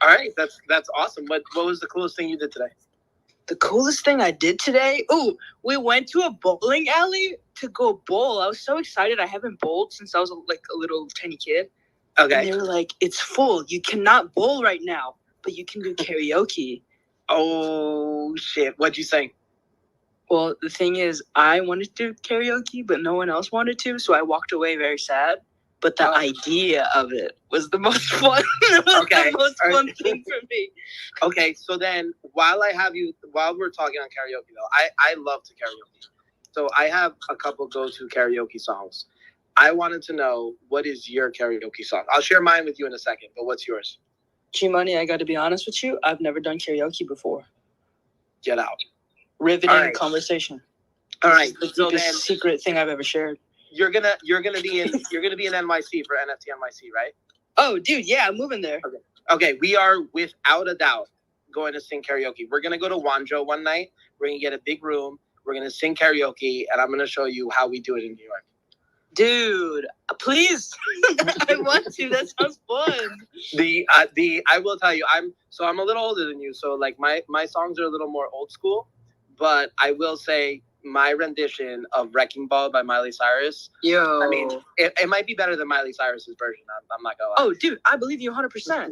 All right, that's awesome. What was the coolest thing you did today? The coolest thing I did today? Ooh, we went to a bowling alley to go bowl. I was so excited. I haven't bowled since I was like a little tiny kid. Okay. And they were like, it's full. You cannot bowl right now, but you can do karaoke. Oh, shit. What'd you sing? Well, the thing is, I wanted to do karaoke, but no one else wanted to, so I walked away very sad. But the idea of it was the most fun. It was the most fun thing for me. Okay, so then while we're talking on karaoke, though, I love to karaoke. So I have a couple go-to karaoke songs. I wanted to know, what is your karaoke song? I'll share mine with you in a second, but what's yours? Gmoney, I got to be honest with you. I've never done karaoke before. Get out. Riveting conversation. All right. The deepest secret thing I've ever shared. You're gonna be in NYC for NFT NYC, right? Oh, dude, yeah, I'm moving there. Okay, we are without a doubt going to sing karaoke. We're gonna go to Wanjo one night. We're gonna get a big room. We're gonna sing karaoke, and I'm gonna show you how we do it in New York. Dude, please. I want to. That sounds fun. I will tell you, I'm a little older than you, so like my songs are a little more old school, but I will say my rendition of Wrecking Ball by Miley Cyrus. Yo. I mean, it might be better than Miley Cyrus's version. I'm not gonna lie. Oh, dude, I believe you 100%.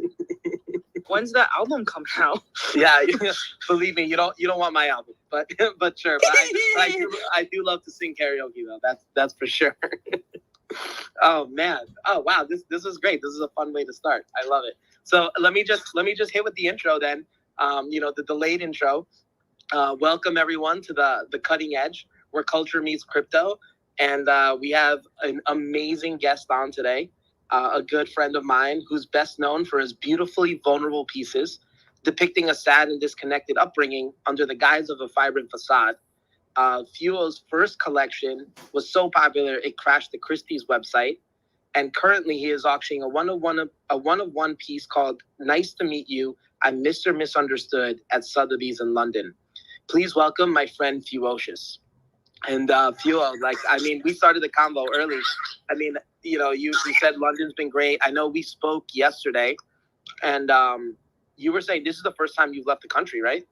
When's that album coming out? Yeah, believe me, you don't want my album, but sure. But I do love to sing karaoke though. That's for sure. Oh man. Oh wow. This is great. This is a fun way to start. I love it. So let me just hit with the intro then. The delayed intro. Welcome everyone to the Cutting Edge, where culture meets crypto, and we have an amazing guest on today. A good friend of mine who's best known for his beautifully vulnerable pieces depicting a sad and disconnected upbringing under the guise of a vibrant facade. FEWO's first collection was so popular it crashed the Christie's website, and currently he is auctioning a one-of-one piece called "Nice to Meet You, I'm Mr. Misunderstood" at Sotheby's in London. Please welcome my friend FEWOCiOUS. And FEWO, we started the convo early. I mean, you said London's been great. I know we spoke yesterday, and you were saying this is the first time you've left the country, right?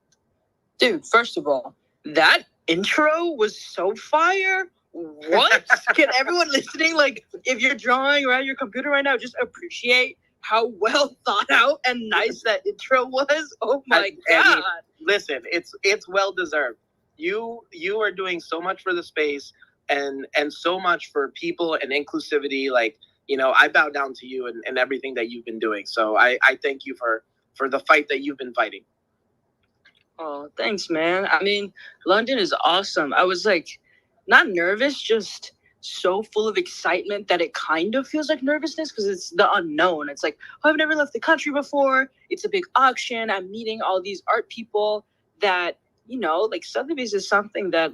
Dude, first of all, that intro was so fire. What? Can everyone listening, if you're drawing or at your computer right now, just appreciate how well thought out and nice that intro was? Oh my God. Listen, it's well deserved. You are doing so much for the space and so much for people and inclusivity. I bow down to you and everything that you've been doing. So I thank you for the fight that you've been fighting. Oh, thanks, man. I mean, London is awesome. I was not nervous, just so full of excitement that it kind of feels like nervousness because it's the unknown. It's I've never left the country before. It's a big auction. I'm meeting all these art people that, Sotheby's is something that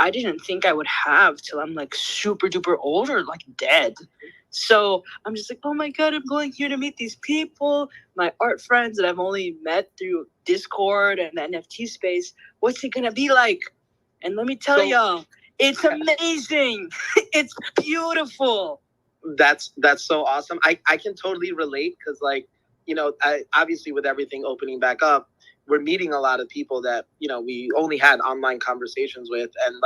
I didn't think I would have till I'm super duper old or dead. So I'm just oh my God, I'm going here to meet these people, my art friends that I've only met through Discord and the NFT space. What's it gonna be like? And let me tell y'all, it's amazing. It's beautiful. That's so awesome. I can totally relate because obviously with everything opening back up, we're meeting a lot of people that, we only had online conversations with. And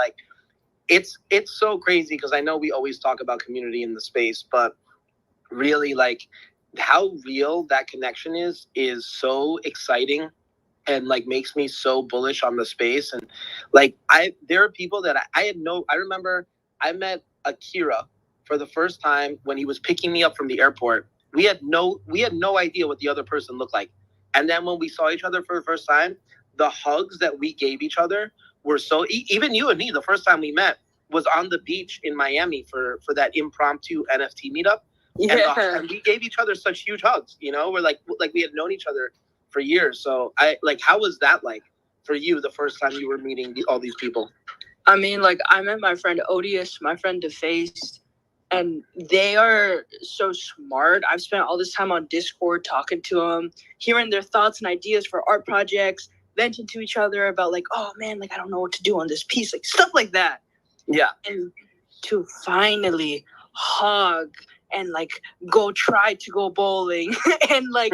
it's so crazy because I know we always talk about community in the space, but really how real that connection is so exciting and makes me so bullish on the space. And there are people that I remember I met Akira for the first time when he was picking me up from the airport. We had no idea what the other person looked like. And then when we saw each other for the first time, the hugs that we gave each other were so, even you and me, the first time we met was on the beach in Miami for that impromptu NFT meetup. Yeah. And we gave each other such huge hugs, we're like we had known each other for years. So how was that for you the first time you were meeting all these people? I mean, I met my friend Odious, my friend Defaced, and they are so smart. I've spent all this time on Discord talking to them, hearing their thoughts and ideas for art projects, venting to each other about oh man, I don't know what to do on this piece, stuff like that. Yeah. And to finally hug and like go try to go bowling and like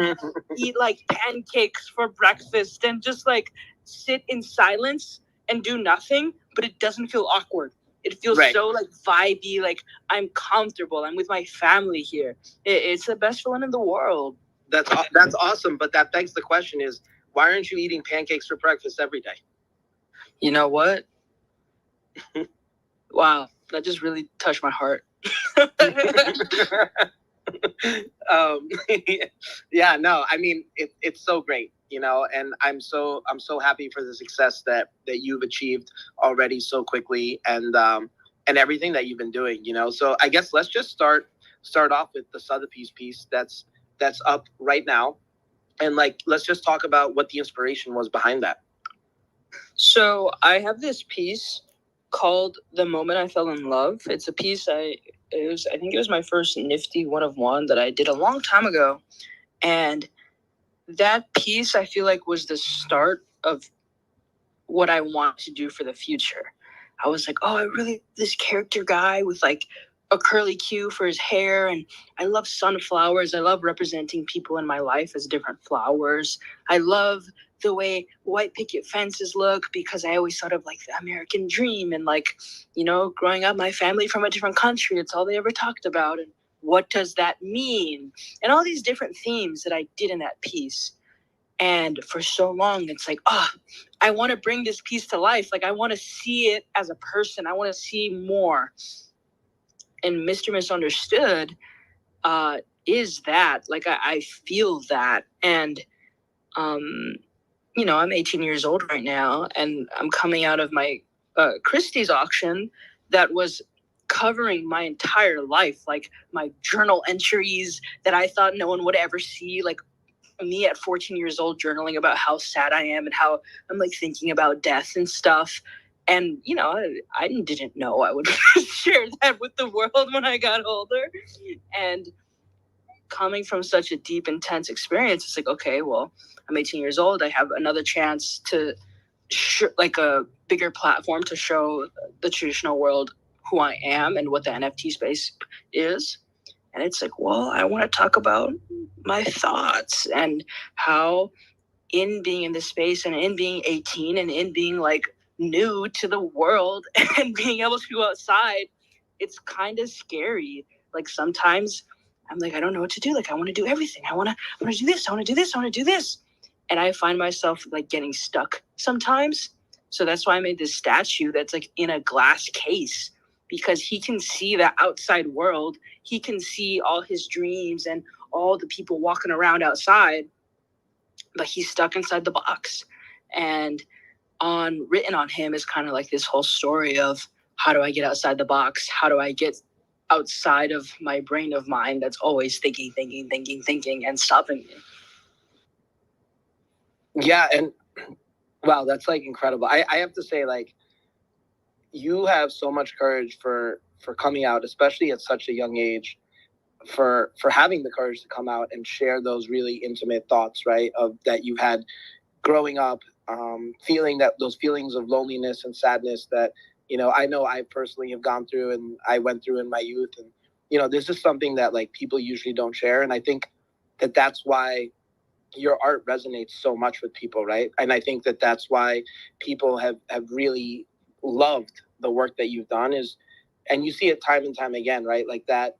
eat like pancakes for breakfast and just like sit in silence and do nothing, but it doesn't feel awkward. It feels so like vibey, like I'm comfortable. I'm with my family here. It's the best feeling in the world. That's awesome, but that begs the question is, why aren't you eating pancakes for breakfast every day? You know what? Wow, that just really touched my heart. Yeah, no, I mean it's so great, you know, and I'm so happy for the success that you've achieved already so quickly, and everything that you've been doing, you know. So I guess let's just start off with the Sotheby's piece that's up right now, and like let's just talk about what the inspiration was behind that. So I have this piece called "The Moment I Fell in Love." It's a piece I think it was my first Nifty 1 of 1 that I did a long time ago. And that piece, I feel like, was the start of what I want to do for the future. I was like, oh, I really, this character guy with like a curly Q for his hair. And I love sunflowers. I love representing people in my life as different flowers. I love the way white picket fences look, because I always thought of like the American dream, and like, you know, growing up, my family from a different country, it's all they ever talked about. And what does that mean? And all these different themes that I did in that piece. And for so long, it's like, I want to bring this piece to life. Like, I want to see it as a person. I want to see more. And Mr. Misunderstood is that. Like, I feel that. And, you know, I'm 18 years old right now, and I'm coming out of my Christie's auction that was covering my entire life, like my journal entries that I thought no one would ever see, like me at 14 years old journaling about how sad I am and how I'm like thinking about death and stuff. And, you know, I didn't know I would share that with the world when I got older. And coming from such a deep, intense experience, it's like, okay, well, I'm 18 years old. I have another chance to like a bigger platform to show the traditional world who I am and what the NFT space is. And it's like, well, I want to talk about my thoughts and how in being in this space and in being 18 and in being like new to the world and being able to go outside, it's kind of scary. Like sometimes I'm like, I don't know what to do. Like I want to do everything. I want to do this. I want to do this. I want to do this. And I find myself like getting stuck sometimes. So that's why I made this statue that's like in a glass case, because he can see the outside world. He can see all his dreams and all the people walking around outside, but he's stuck inside the box. And written on him is kind of like this whole story of, how do I get outside the box? How do I get outside of my brain of mine that's always thinking and stopping me? Yeah, and wow, that's like incredible. I have to say, like, you have so much courage for coming out, especially at such a young age, for having the courage to come out and share those really intimate thoughts, right, of that you've had growing up, feeling that those feelings of loneliness and sadness that, you know I personally have gone through and I went through in my youth. And, you know, this is something that like people usually don't share. And I think that that's why your art resonates so much with people, right? And I think that that's why people have really loved the work that you've done, is, and you see it time and time again, right? Like that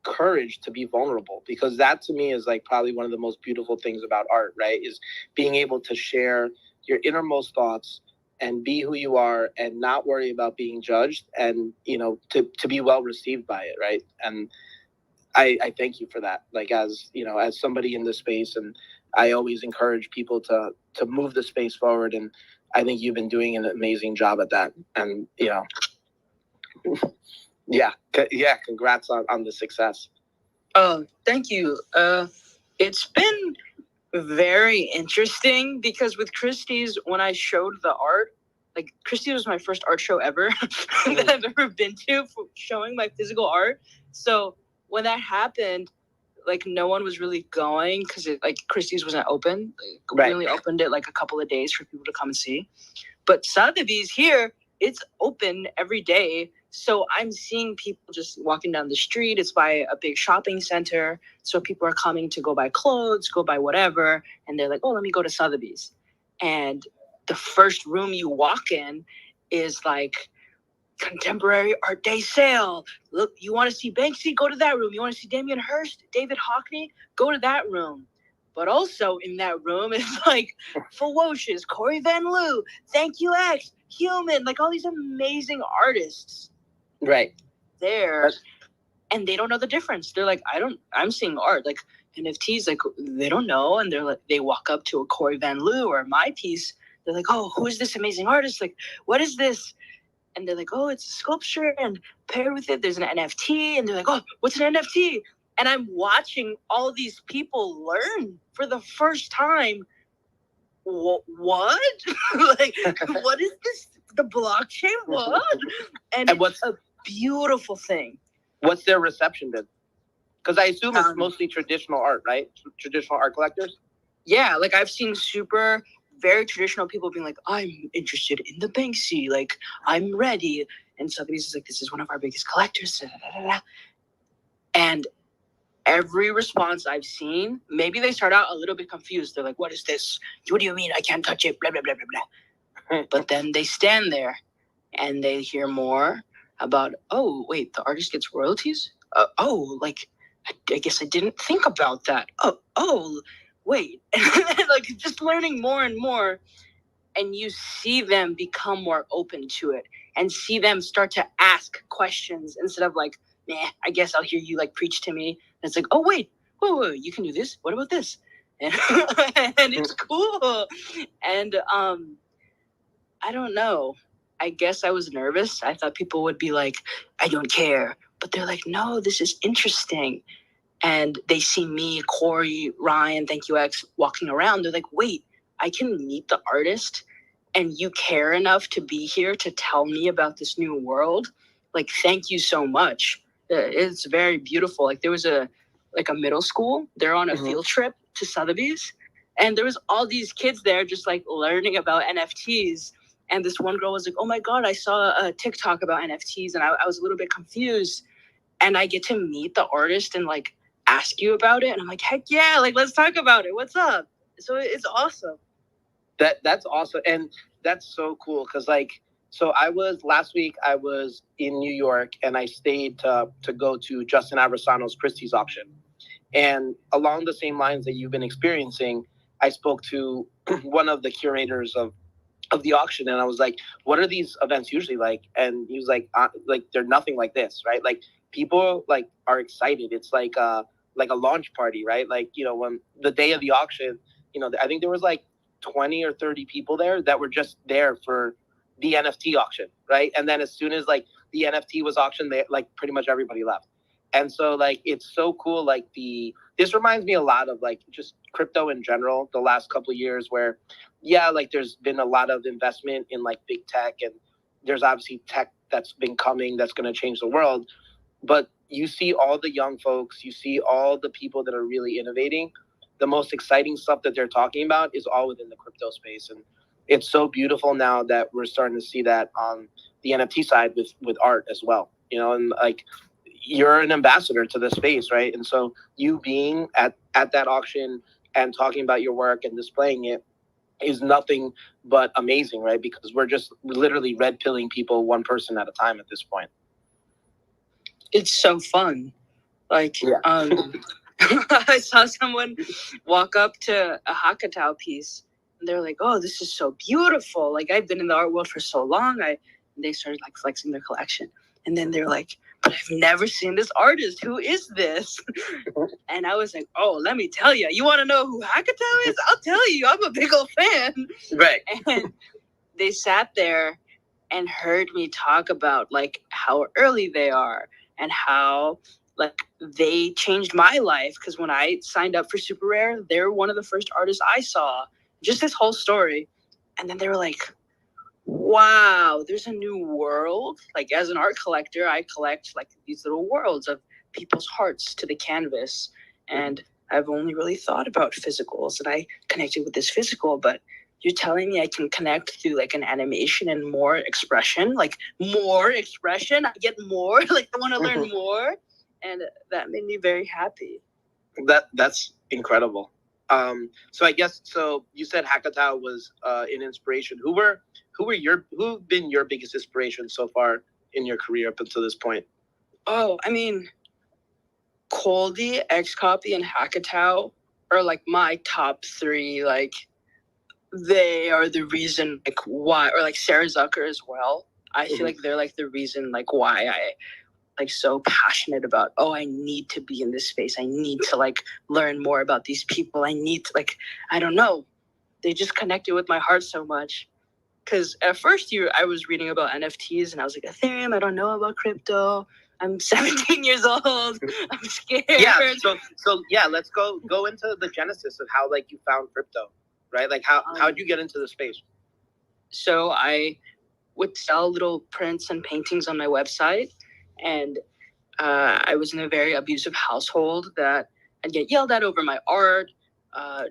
courage to be vulnerable, because that to me is like probably one of the most beautiful things about art, right? Is being able to share your innermost thoughts and be who you are and not worry about being judged, and, you know, to be well received by it, right? And I thank you for that. Like, as you know, as somebody in this space, and I always encourage people to move the space forward, and I think you've been doing an amazing job at that. And, you know, yeah, congrats on the success. Oh, thank you. It's been very interesting, because with Christie's, when I showed the art, like Christie's was my first art show ever that I've ever been to, for showing my physical art. So when that happened, like no one was really going, because like Christie's wasn't open. Right. We only opened it like a couple of days for people to come and see. But Sotheby's here, it's open every day. So I'm seeing people just walking down the street. It's by a big shopping center. So people are coming to go buy clothes, go buy whatever. And they're like, oh, let me go to Sotheby's. And the first room you walk in is like contemporary art day sale. Look, you want to see Banksy? Go to that room. You want to see Damien Hirst, David Hockney? Go to that room. But also in that room is like FEWOCiOUS, Corey Van Loo, Thank You X, Human, like all these amazing artists. Right. There. And they don't know the difference. They're like, I'm seeing art. Like NFTs, like they don't know. And they're like, they walk up to a Corey Van Loo or my piece. They're like, oh, who is this amazing artist? Like, what is this? And they're like, oh, it's a sculpture. And paired with it, there's an NFT. And they're like, oh, what's an NFT? And I'm watching all these people learn for the first time. What? Like, what is this? The blockchain? What? And what's a beautiful thing. What's their reception been? Because I assume it's mostly traditional art, right? Traditional art collectors? Yeah, like I've seen very traditional people being like, I'm interested in the Banksy. Like, I'm ready. And somebody's just like, this is one of our biggest collectors. And every response I've seen, maybe they start out a little bit confused. They're like, what is this? What do you mean I can't touch it? Blah, blah, blah, blah, blah. But then they stand there and they hear more about, oh, wait, the artist gets royalties? Like, I guess I didn't think about that. Oh, wait. Like, just learning more and more. And you see them become more open to it and see them start to ask questions instead of like, nah, I guess I'll hear you like preach to me. And it's like, oh, wait, whoa, you can do this. What about this? And it's cool. And I don't know. I guess I was nervous. I thought people would be like, I don't care. But they're like, no, this is interesting. And they see me, Corey, Ryan, Thank You X, walking around. They're like, wait, I can meet the artist and you care enough to be here to tell me about this new world. Like, thank you so much. It's very beautiful. Like, there was a middle school. They're on a field trip to Sotheby's. And there was all these kids there just like learning about NFTs. And this one girl was like, oh my God, I saw a TikTok about NFTs and I was a little bit confused. And I get to meet the artist and like ask you about it. And I'm like, heck yeah, like let's talk about it. What's up? So it's awesome. That's awesome. And that's so cool. Cause like, so last week I was in New York and I stayed to go to Justin Aversano's Christie's auction. And along the same lines that you've been experiencing, I spoke to one of the curators of the auction and I was like, what are these events usually like? And he was like they're nothing like this, right? Like people like are excited. It's like a launch party, right? Like, you know, when the day of the auction, you know, I think there was like 20 or 30 people there that were just there for the NFT auction, right? And then as soon as like the NFT was auctioned, they like pretty much everybody left. And so like it's so cool. Like this reminds me a lot of like just crypto in general the last couple of years where yeah, like there's been a lot of investment in like big tech and there's obviously tech that's been coming that's going to change the world. But you see all the young folks, you see all the people that are really innovating. The most exciting stuff that they're talking about is all within the crypto space. And it's so beautiful now that we're starting to see that on the NFT side with art as well, you know, and like you're an ambassador to the space, right? And so you being at that auction and talking about your work and displaying it is nothing but amazing, right? Because we're just literally red pilling people one person at a time at this point. It's so fun. Like, yeah. I saw someone walk up to a Hakatao piece and they're like, oh, this is so beautiful. Like, I've been in the art world for so long. And they started like flexing their collection. And then they're like, but I've never seen this artist. Who is this? And I was like, oh, let me tell you. You want to know who Hakatao is? I'll tell you. I'm a big old fan. Right. And they sat there and heard me talk about like how early they are and how like they changed my life. Because when I signed up for Super Rare, they're one of the first artists I saw. Just this whole story. And then they were like, wow, there's a new world. Like as an art collector, I collect like these little worlds of people's hearts to the canvas. And I've only really thought about physicals and I connected with this physical, but you're telling me I can connect through like an animation and more expression, like more expression. I get more, like I want to learn more, and that made me very happy. That's incredible. So I guess you said Hakata was an inspiration. Who've been your biggest inspiration so far in your career up until this point? Oh, I mean, Coldy, Xcopy, and Hackatow are like my top three. Like, they are the reason, like, why, or like Sarah Zucker as well. I feel like they're like the reason, like, why I like so passionate about, oh, I need to be in this space. I need to like learn more about these people. I need to like, I don't know. They just connected with my heart so much. Because at first I was reading about NFTs and I was like, Ethereum, I don't know about crypto. I'm 17 years old. I'm scared. Yeah. So yeah, let's go into the genesis of how like you found crypto, right? Like how'd you get into the space? So I would sell little prints and paintings on my website, and I was in a very abusive household that I'd get yelled at over my art,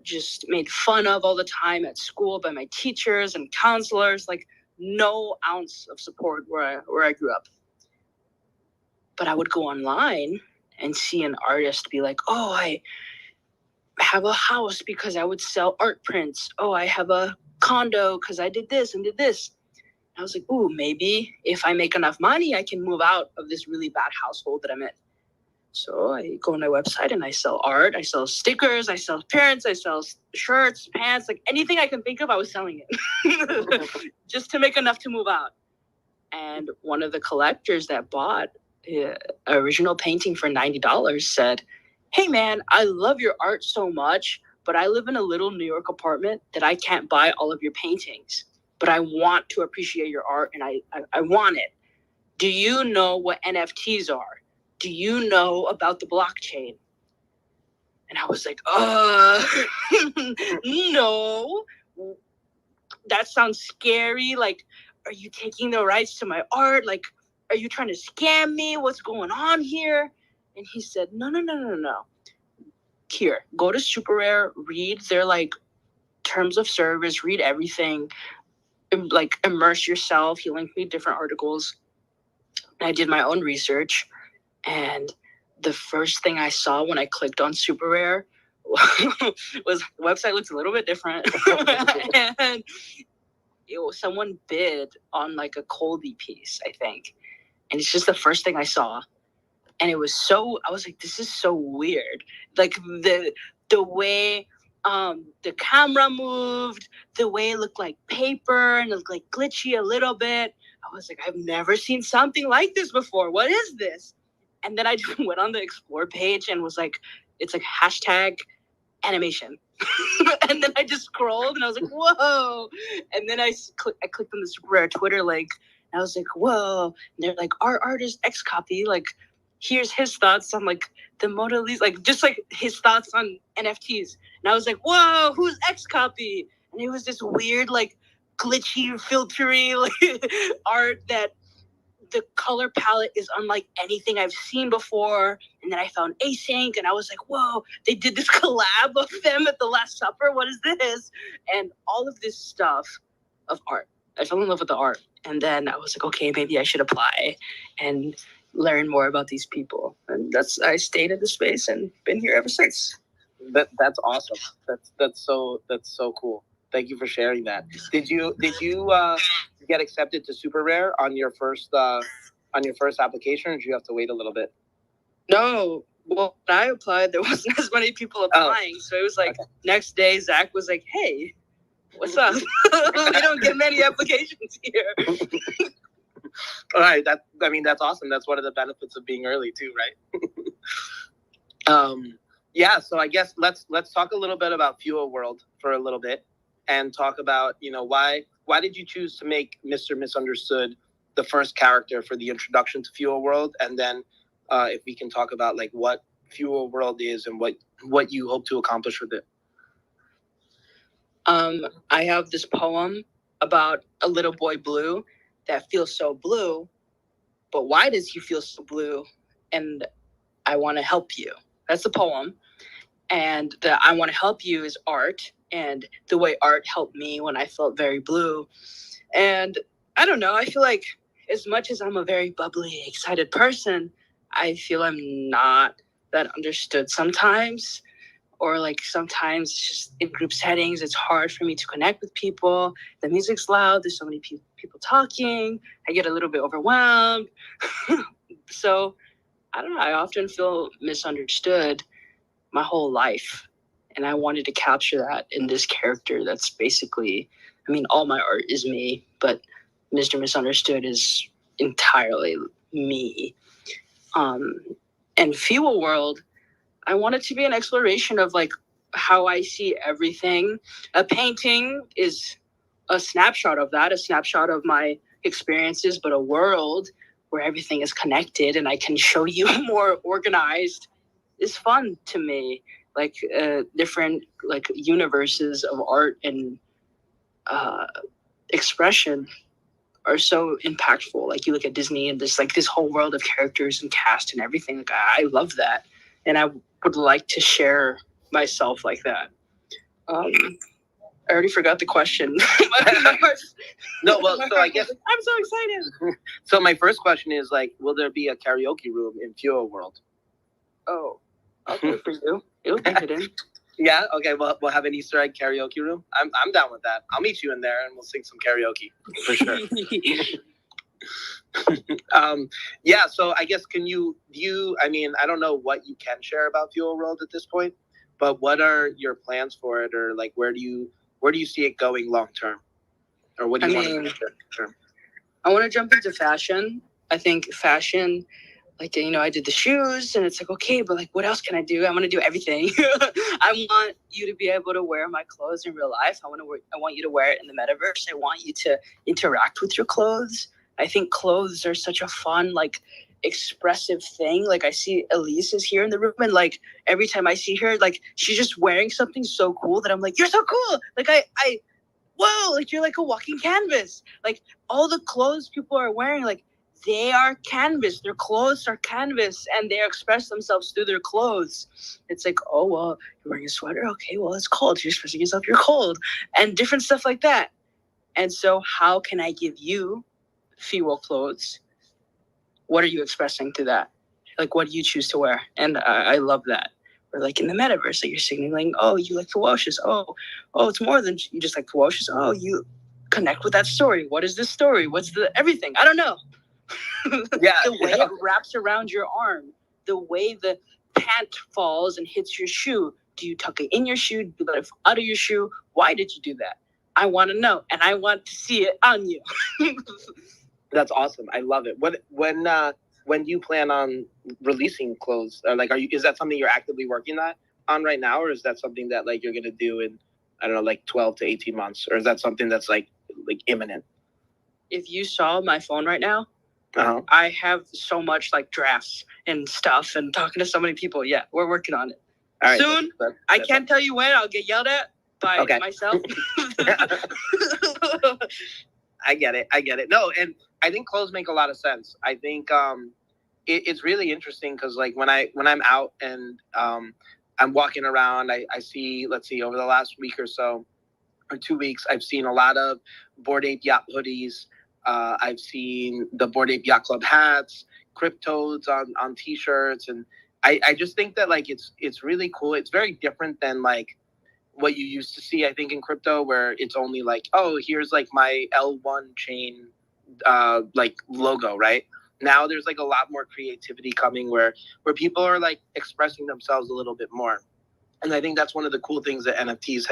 just made fun of all the time at school by my teachers and counselors, like no ounce of support where I grew up. But I would go online and see an artist be like, oh, I have a house because I would sell art prints. Oh, I have a condo because I did this and did this. I was like, ooh, maybe if I make enough money, I can move out of this really bad household that I'm in. So I go on my website and I sell art. I sell stickers. I sell prints. I sell shirts, pants, like anything I can think of, I was selling it just to make enough to move out. And one of the collectors that bought the original painting for $90 said, hey, man, I love your art so much, but I live in a little New York apartment that I can't buy all of your paintings. But I want to appreciate your art, and I want it. Do you know what NFTs are? Do you know about the blockchain? And I was like, no. That sounds scary. Like, are you taking the rights to my art? Like, are you trying to scam me? What's going on here? And he said, no. Here, go to Super Rare, read their, like, terms of service, read everything. Like, immerse yourself. He linked me different articles. I did my own research, and the first thing I saw when I clicked on Super Rare was the website looks a little bit different. And someone bid on like a Coldy piece, I think, and it's just the first thing I saw, and it was so, I was like, this is so weird. Like the way the camera moved, the way it looked like paper and it looked like glitchy a little bit. I was like, I've never seen something like this before. What is this? And then I just went on the explore page and was like, it's like hashtag animation. And then I just scrolled and I was like, whoa. And then I clicked on the Super Rare Twitter link and I was like, whoa. And they're like, our artist Xcopy, like, here's his thoughts on like the Mona Lisa, like just like his thoughts on NFTs. And I was like, whoa, who's Xcopy? And it was this weird, like, glitchy, filtery like art that the color palette is unlike anything I've seen before. And then I found Async and I was like, whoa, they did this collab of them at the Last Supper. What is this? And all of this stuff of art. I fell in love with the art. And then I was like, okay, maybe I should apply and learn more about these people. And I stayed in the space and been here ever since. That's awesome. That's so cool. Thank you for sharing that. Did you get accepted to Super Rare on your first application, or did you have to wait a little bit? No. Well, when I applied, there wasn't as many people applying. So it was like next day, Zach was like, hey, what's up? We don't get many applications here. All right. That's awesome. That's one of the benefits of being early too, right? Yeah. So I guess let's talk a little bit about FewoWorld for a little bit. And talk about, why did you choose to make Mr. Misunderstood the first character for the introduction to FewoWorld? And then if we can talk about like what FewoWorld is and what you hope to accomplish with it. I have this poem about a little boy blue that feels so blue, but why does he feel so blue? And I want to help you. That's the poem. and the I want to help you is art, and the way art helped me when I felt very blue. And I don't know, I feel like as much as I'm a very bubbly, excited person, I feel I'm not that understood sometimes. Or like sometimes it's just in group settings, it's hard for me to connect with people. The music's loud, there's so many people talking. I get a little bit overwhelmed. So I don't know, I often feel misunderstood my whole life. And I wanted to capture that in this character that's basically, I mean, all my art is me, but Mr. Misunderstood is entirely me. And FewoWorld, I want it to be an exploration of like how I see everything. A painting is a snapshot of that, a snapshot of my experiences, but a world where everything is connected and I can show you more organized is fun to me. Like different like universes of art and expression are so impactful. Like you look at Disney and this whole world of characters and cast and everything. Like I love that, and I would like to share myself like that. I already forgot the question. No, well, so I guess I'm so excited. so. My first question is like, will there be a karaoke room in FewoWorld? Oh, I'll pay for you. It'll be hidden. Yeah. Okay. Well, we'll have an Easter egg karaoke room. I'm down with that. I'll meet you in there and we'll sing some karaoke for sure. Yeah. So I guess I mean, I don't know what you can share about FewoWorld at this point, but what are your plans for it, or like where do you see it going long term, or what do you want to do short term? I want to jump into fashion. I think fashion, like, you know, I did the shoes and it's like, okay, but like, what else can I do? I want to do everything. I want you to be able to wear my clothes in real life. I want you to wear it in the metaverse. I want you to interact with your clothes. I think clothes are such a fun, like, expressive thing. Like, I see Elise is here in the room, and like every time I see her, like, she's just wearing something so cool that I'm like, you're so cool. Like, whoa, like, you're like a walking canvas. Like, all the clothes people are wearing, like, they are canvas. Their clothes are canvas, and they express themselves through their clothes. It's like, oh, well, you're wearing a sweater. Okay, well, it's cold. You're expressing yourself. You're cold, and different stuff like that. And so, how can I give you FEWO clothes? What are you expressing through that? Like, what do you choose to wear? And I love that. Or like in the metaverse, like you're signaling, oh, you like FEWOCiOUS. Oh, it's more than you just like FEWOCiOUS. Oh, you connect with that story. What is this story? What's the everything? I don't know. Yeah. The way it wraps around your arm, the way the pant falls and hits your shoe. Do you tuck it in your shoe? Do you let it fall out of your shoe? Why did you do that? I want to know, and I want to see it on you. That's awesome. I love it. When do you plan on releasing clothes? Or like, is that something you're actively working on right now, or is that something that like you're gonna do in, I don't know, like 12 to 18 months, or is that something that's like imminent? If you saw my phone right now, Uh-huh. I have so much like drafts and stuff, and talking to so many people. Yeah, we're working on it. All right, soon. I can't tell you when. I'll get yelled at by myself. I get it. No, and I think clothes make a lot of sense. I think it's really interesting because like when I'm out and I'm walking around, I see, let's see, over the last week or so, or 2 weeks, I've seen a lot of Bored Ape Yacht hoodies. I've seen the Bored Ape Yacht Club hats, Cryptodes on t-shirts, and I just think that like it's really cool. It's very different than like what you used to see, I think, in crypto, where it's only like, oh, here's like my L1 chain like logo, right? Now there's like a lot more creativity coming where people are like expressing themselves a little bit more. And I think that's one of the cool things that NFTs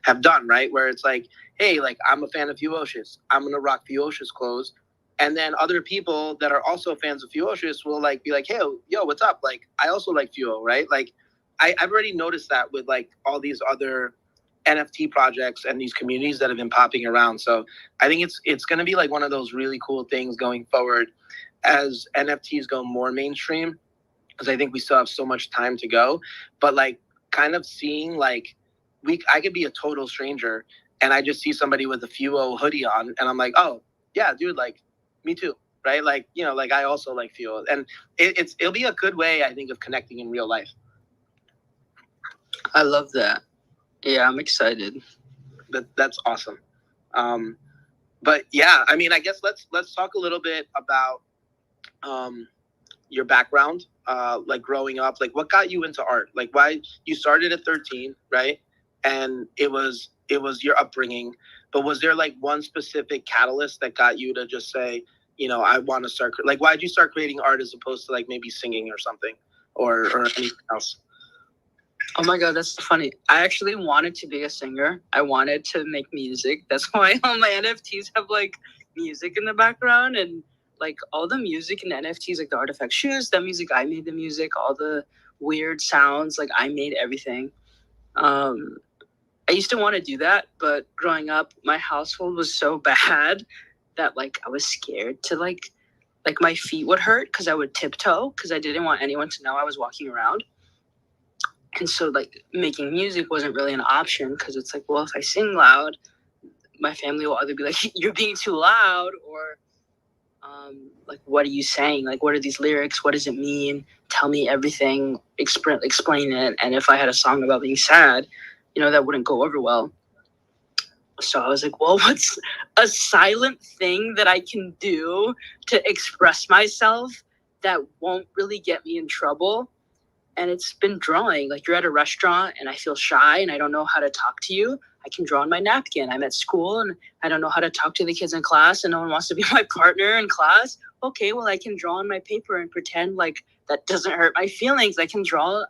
have done, right? Where it's like, hey, like I'm a fan of FEWOCiOUS. I'm going to rock FEWOCiOUS clothes. And then other people that are also fans of FEWOCiOUS will like be like, hey, yo, what's up? Like, I also like FEWO, right? Like, I've already noticed that with like all these other NFT projects and these communities that have been popping around. So I think it's going to be like one of those really cool things going forward as NFTs go more mainstream, because I think we still have so much time to go. But like kind of seeing like I could be a total stranger and I just see somebody with a FEWO hoodie on and I'm like, oh yeah, dude, like me too. Right. Like, you know, like I also like FEWO, and it'll be a good way, I think, of connecting in real life. I love that. Yeah, I'm excited. That's awesome. But yeah, I mean, I guess let's talk a little bit about your background, like growing up, like what got you into art, like why you started at 13, right? And it was your upbringing, but was there like one specific catalyst that got you to just say, I want to start, like why did you start creating art as opposed to like maybe singing or something, or anything else? Oh my god, that's funny. I actually wanted to be a singer. I wanted to make music. That's why all my NFTs have like music in the background, and like all the music in NFTs, like the artifact shoes, the music, I made the music, all the weird sounds, like I made everything. Um, I used to want to do that, but growing up, my household was so bad that like I was scared to like my feet would hurt because I would tiptoe because I didn't want anyone to know I was walking around. And so like making music wasn't really an option because it's like, well, if I sing loud, my family will either be like, you're being too loud, or like, what are you saying? Like, what are these lyrics? What does it mean? Tell me everything, explain it. And if I had a song about being sad, that wouldn't go over well. So I was like, well, what's a silent thing that I can do to express myself that won't really get me in trouble? And it's been drawing. Like, you're at a restaurant and I feel shy and I don't know how to talk to you. I can draw on my napkin. I'm at school and I don't know how to talk to the kids in class and no one wants to be my partner in class. Okay, well, I can draw on my paper and pretend like that doesn't hurt my feelings. I can draw.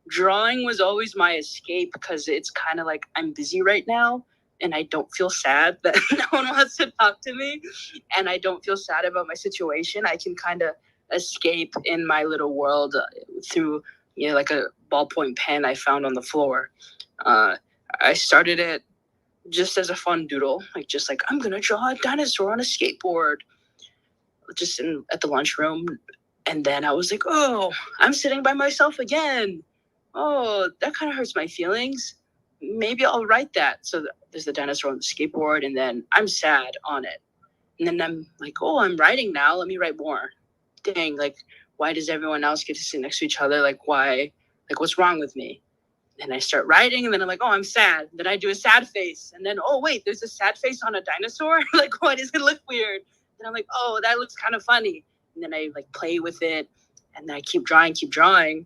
Drawing was always my escape because it's kind of like I'm busy right now and I don't feel sad that no one wants to talk to me and I don't feel sad about my situation. I can kind of escape in my little world through like a ballpoint pen I found on the floor. I started it just as a fun doodle, just like I'm gonna draw a dinosaur on a skateboard, just at the lunchroom. And then I was like, oh, I'm sitting by myself again. Oh, that kind of hurts my feelings. Maybe I'll write that. So there's the dinosaur on the skateboard, and then I'm sad on it. And then I'm like, oh, I'm writing now. Let me write more. Dang, like, why does everyone else get to sit next to each other? Like, why? Like, what's wrong with me? Then I start writing, and then I'm like, oh, I'm sad. Then I do a sad face. And then, oh, wait, there's a sad face on a dinosaur? Like, why does it look weird? Then I'm like, oh, that looks kind of funny. And then I, like, play with it, and then I keep drawing.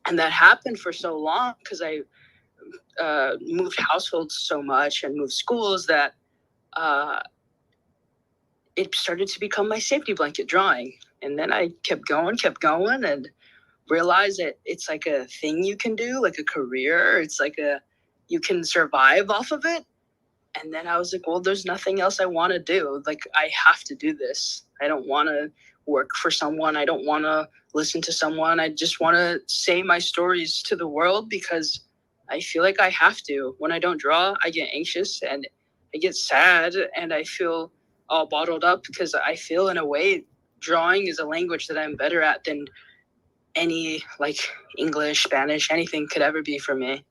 And that happened for so long because I moved households so much and moved schools that it started to become my safety blanket, drawing. And then I kept going, and realized that it's like a thing you can do, like a career. It's like you can survive off of it. And then I was like, well, there's nothing else I want to do. Like, I have to do this. I don't want to work for someone. I don't want to listen to someone. I just want to say my stories to the world because I feel like I have to. When I don't draw, I get anxious and I get sad and I feel all bottled up because I feel, in a way, drawing is a language that I'm better at than any like English, Spanish, anything could ever be for me.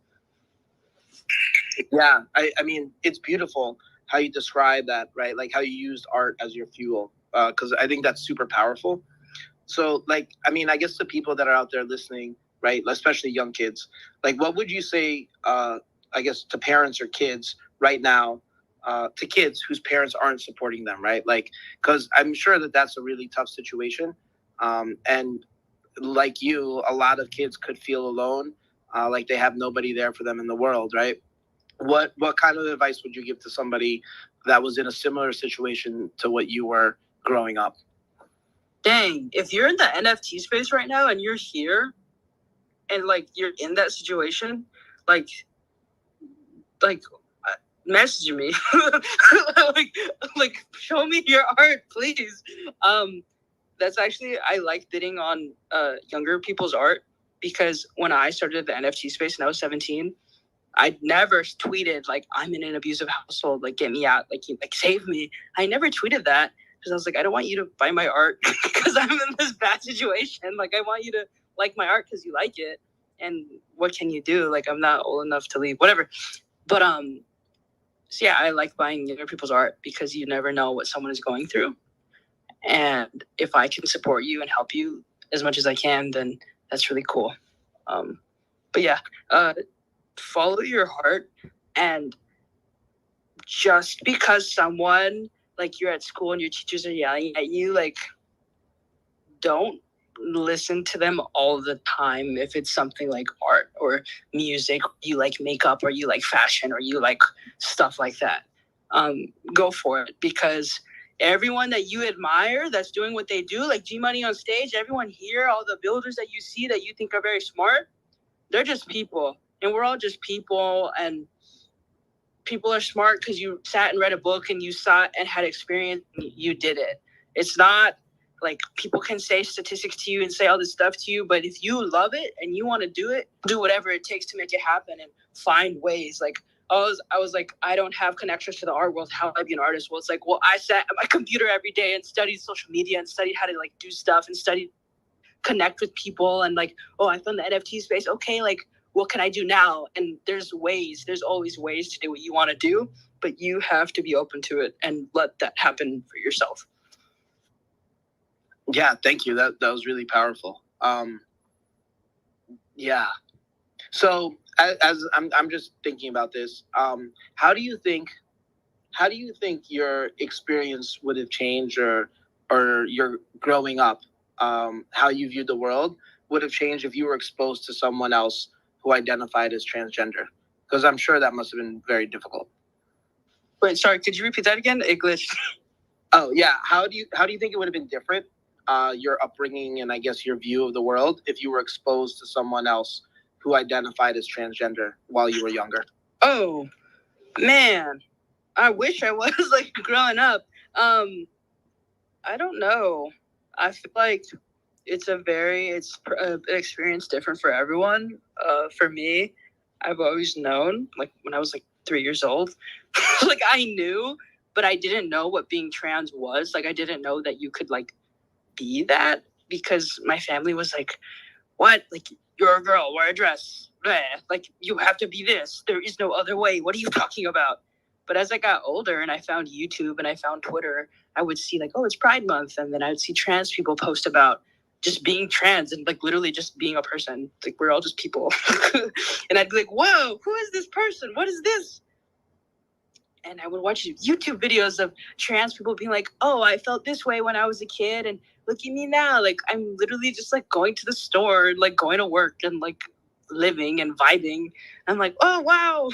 Yeah, I mean, it's beautiful how you describe that, right? Like how you used art as your fuel, because I think that's super powerful. So, like, I mean, I guess the people that are out there listening, right, especially young kids, like, what would you say, I guess, to parents or kids right now, to kids whose parents aren't supporting them, right? Like, because I'm sure that that's a really tough situation. And like you, a lot of kids could feel alone, like they have nobody there for them in the world, right? What kind of advice would you give to somebody that was in a similar situation to what you were growing up? Dang, if you're in the NFT space right now and you're here and like you're in that situation, like message me. like show me your art, please. That's actually, I like bidding on younger people's art because when I started the NFT space and I was 17, I never tweeted like I'm in an abusive household, like get me out, like save me. I never tweeted that because I was like, I don't want you to buy my art because I'm in this bad situation. Like, I want you to like my art because you like it. And what can you do? Like, I'm not old enough to leave, whatever. But so yeah, I like buying younger people's art because you never know what someone is going through. And if I can support you and help you as much as I can, then that's really cool. But But yeah, follow your heart, and just because someone, like, you're at school and your teachers are yelling at you, like, don't listen to them all the time. If it's something like art or music, you like makeup, or you like fashion, or you like stuff like that, go for it, because everyone that you admire that's doing what they do, like Gmoney on stage, everyone here, all the builders that you see that you think are very smart, they're just people, and we're all just people. And people are smart because you sat and read a book, and you saw it and had experience, and you did it. It's not like people can say statistics to you and say all this stuff to you, but if you love it and you want to do it, do whatever it takes to make it happen, and find ways. Like, I was like, I don't have connections to the art world. How do I be an artist? Well, it's like, well, I sat at my computer every day and studied social media and studied how to like do stuff and studied connect with people, and like, oh, I found the NFT space. Okay, like, what can I do now? And there's always ways to do what you want to do, but you have to be open to it and let that happen for yourself. Yeah, thank you. That was really powerful. Yeah. So as I'm just thinking about this, how do you think your experience would have changed, or your growing up, how you viewed the world would have changed if you were exposed to someone else who identified as transgender? Because I'm sure that must have been very difficult. Wait, sorry, could you repeat that again? It glitched. Oh yeah, how do you think it would have been different, your upbringing and I guess your view of the world, if you were exposed to someone else who identified as transgender while you were younger? Oh man, I wish I was like growing up. I don't know. I feel like it's an experience different for everyone. For me, I've always known, like when I was like 3 years old, like I knew, but I didn't know what being trans was. Like I didn't know that you could like be that, because my family was like, what? Like, you're a girl, wear a dress. Bleh. Like, you have to be this. There is no other way. What are you talking about? But as I got older and I found YouTube and I found Twitter, I would see like, oh, it's Pride Month. And then I would see trans people post about just being trans and like literally just being a person. Like, we're all just people. And I'd be like, whoa, who is this person? What is this? And I would watch YouTube videos of trans people being like, oh, I felt this way when I was a kid, and look at me now. Like, I'm literally just like going to the store, like going to work and like living and vibing. I'm like, oh, wow,